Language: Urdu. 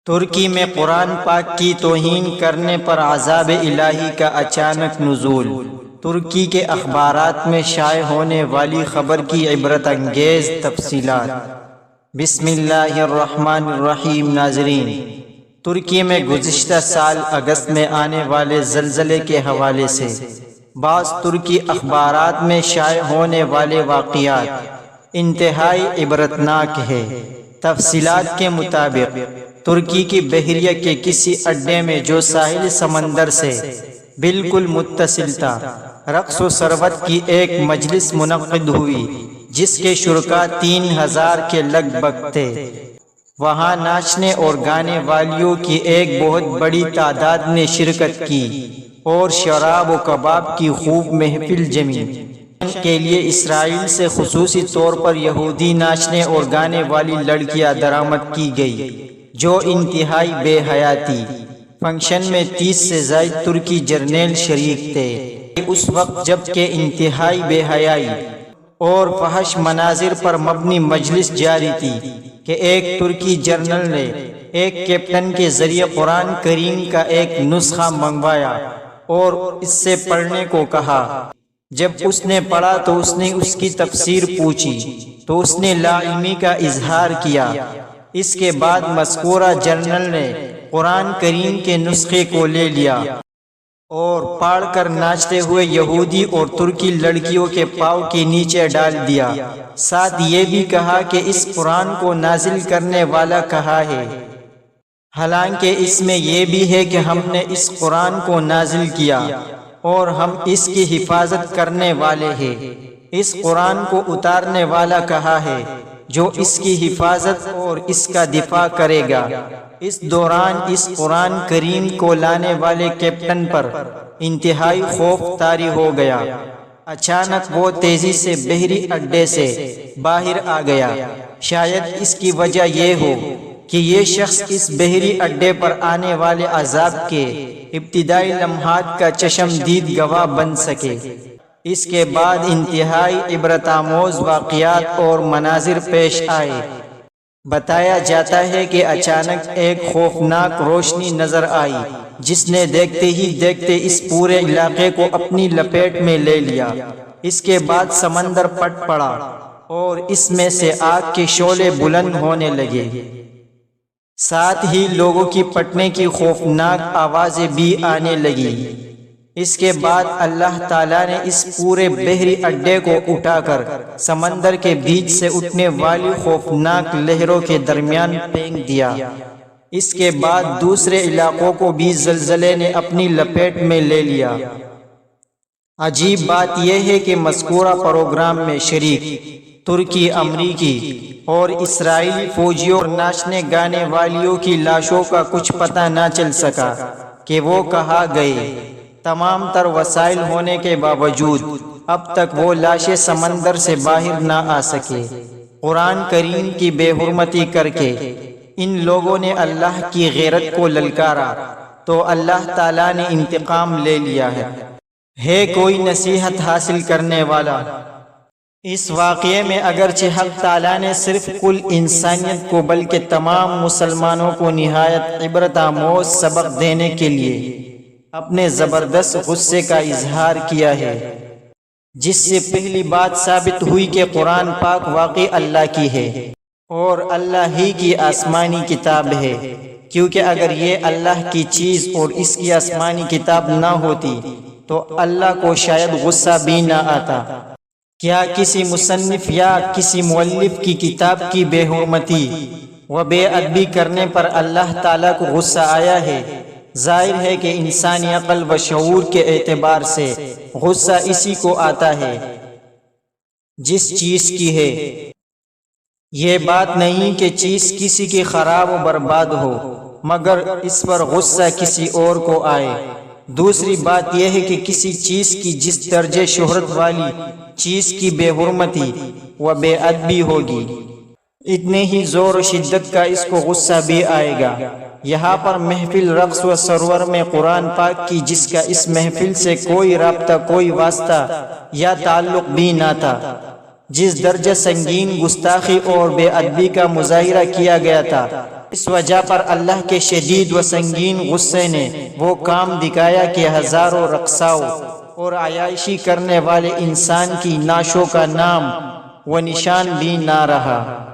ترکی میں قرآن پاک کی توہین کرنے پر عذاب الہی کا اچانک نزول۔ ترکی کے اخبارات میں شائع ہونے والی خبر کی عبرت انگیز تفصیلات۔ بسم اللہ الرحمن الرحیم۔ ناظرین، ترکی میں گزشتہ سال اگست میں آنے والے زلزلے کے حوالے سے بعض ترکی اخبارات میں شائع ہونے والے واقعات انتہائی عبرتناک ہے۔ تفصیلات کے مطابق ترکی کی بحریہ کے کسی اڈے میں جو ساحل سمندر سے بالکل متصل تھا، رقص و سربت کی ایک مجلس منعقد ہوئی جس کے شرکاء 3000 کے لگ بھگ تھے۔ وہاں ناچنے اور گانے والیوں کی ایک بہت بڑی تعداد نے شرکت کی اور شراب و کباب کی خوب محفل جمی۔ کے لیے اسرائیل سے خصوصی طور پر یہودی ناچنے اور گانے والی لڑکیاں درآمد کی گئی جو انتہائی بے حیا تھی۔ فنکشن میں 30 سے زائد ترکی جرنیل شریک تھے۔ اس وقت جب کہ انتہائی بے حیائی اور فحش مناظر پر مبنی مجلس جاری تھی کہ ایک ترکی جرنل نے ایک کیپٹن کے ذریعے قرآن کریم کا ایک نسخہ منگوایا اور اس سے پڑھنے کو کہا۔ جب اس نے پڑھا تو اس نے اس کی تفسیر پوچھی تو اس نے لا علمی کا اظہار کیا۔ اس کے بعد مذکورہ جرنل نے قرآن کریم کے نسخے کو لے لیا اور پڑھ کر ناچتے ہوئے یہودی اور ترکی لڑکیوں کے پاؤں کے نیچے ڈال دیا۔ ساتھ یہ بھی کہا کہ اس قرآن کو نازل کرنے والا کہا ہے، حالانکہ اس میں یہ بھی ہے کہ ہم نے اس قرآن کو نازل کیا اور ہم اس کی حفاظت کرنے والے ہیں۔ اس قرآن کو اتارنے والا کہا ہے جو اس کی حفاظت اور اس کا دفاع کرے گا۔ اس دوران اس قرآن کریم کو لانے والے کیپٹن پر انتہائی خوف طاری ہو گیا۔ اچانک وہ تیزی سے بحری اڈے سے باہر آ گیا۔ شاید اس کی وجہ یہ ہو کہ یہ شخص اس بحری اڈے پر آنے والے عذاب کے ابتدائی لمحات کا چشمدید گواہ بن سکے۔ اس کے بعد انتہائی عبرت آموز واقعات اور مناظر پیش آئے۔ بتایا جاتا ہے کہ اچانک ایک خوفناک روشنی نظر آئی جس نے دیکھتے ہی دیکھتے اس پورے علاقے کو اپنی لپیٹ میں لے لیا۔ اس کے بعد سمندر پھٹ پڑا اور اس میں سے آگ کے شعلے بلند ہونے لگے۔ ساتھ ہی لوگوں کی پھٹنے کی خوفناک آوازیں بھی آنے لگی۔ اس کے بعد اللہ تعالیٰ نے اس پورے بحری اڈے کو اٹھا کر سمندر کے بیچ سے اٹھنے والی خوفناک لہروں کے درمیان پھینک دیا۔ اس کے بعد دوسرے علاقوں کو بھی زلزلے نے اپنی لپیٹ میں لے لیا۔ عجیب بات یہ ہے کہ مذکورہ پروگرام میں شریک ترکی، امریکی اور اسرائیلی فوجیوں اور ناچنے گانے والیوں کی لاشوں کا کچھ پتہ نہ چل سکا کہ وہ کہاں گئے۔ تمام تر وسائل ہونے کے باوجود اب تک وہ لاشیں سمندر سے باہر نہ آ سکے۔ قرآن کریم کی بے حرمتی کر کے ان لوگوں نے اللہ کی غیرت کو للکارا تو اللہ تعالیٰ نے انتقام لے لیا ہے کوئی نصیحت حاصل کرنے والا؟ اس واقعے میں اگرچہ حق تعالیٰ نے صرف کل انسانیت کو بلکہ تمام مسلمانوں کو نہایت عبرت آموز سبق دینے کے لیے اپنے زبردست غصے کا اظہار کیا ہے، جس سے پہلی بات ثابت ہوئی کہ قرآن پاک واقعی اللہ کی ہے اور اللہ ہی کی آسمانی کتاب ہے، کیونکہ اگر یہ اللہ کی چیز اور اس کی آسمانی کتاب نہ ہوتی تو اللہ کو شاید غصہ بھی نہ آتا۔ کیا کسی مصنف یا کسی مؤلف کی کتاب کی بے حرمتی و بے ادبی کرنے پر اللہ تعالیٰ کو غصہ آیا ہے؟ ظاہر ہے کہ انسانی عقل و شعور کے اعتبار سے غصہ اسی کو آتا ہے جس چیز کی ہے۔ یہ بات نہیں کہ چیز کسی کی خراب و برباد ہو مگر اس پر غصہ کسی اور کو آئے۔ دوسری بات یہ ہے کہ کسی چیز کی جس درجے شہرت والی چیز کی بے حرمتی و بے ادبی ہوگی، اتنے ہی زور و شدت کا اس کو غصہ بھی آئے گا۔ یہاں پر محفل رقص و سرور میں قرآن پاک کی جس کا اس محفل سے کوئی رابطہ، کوئی واسطہ یا تعلق بھی نہ تھا، جس درجہ سنگین گستاخی اور بے ادبی کا مظاہرہ کیا گیا تھا، اس وجہ پر اللہ کے شدید و سنگین غصے نے وہ کام دکھایا کہ ہزاروں رقصاؤں اور عیاشی کرنے والے انسان کی نعشوں کا نام و نشان بھی نہ رہا۔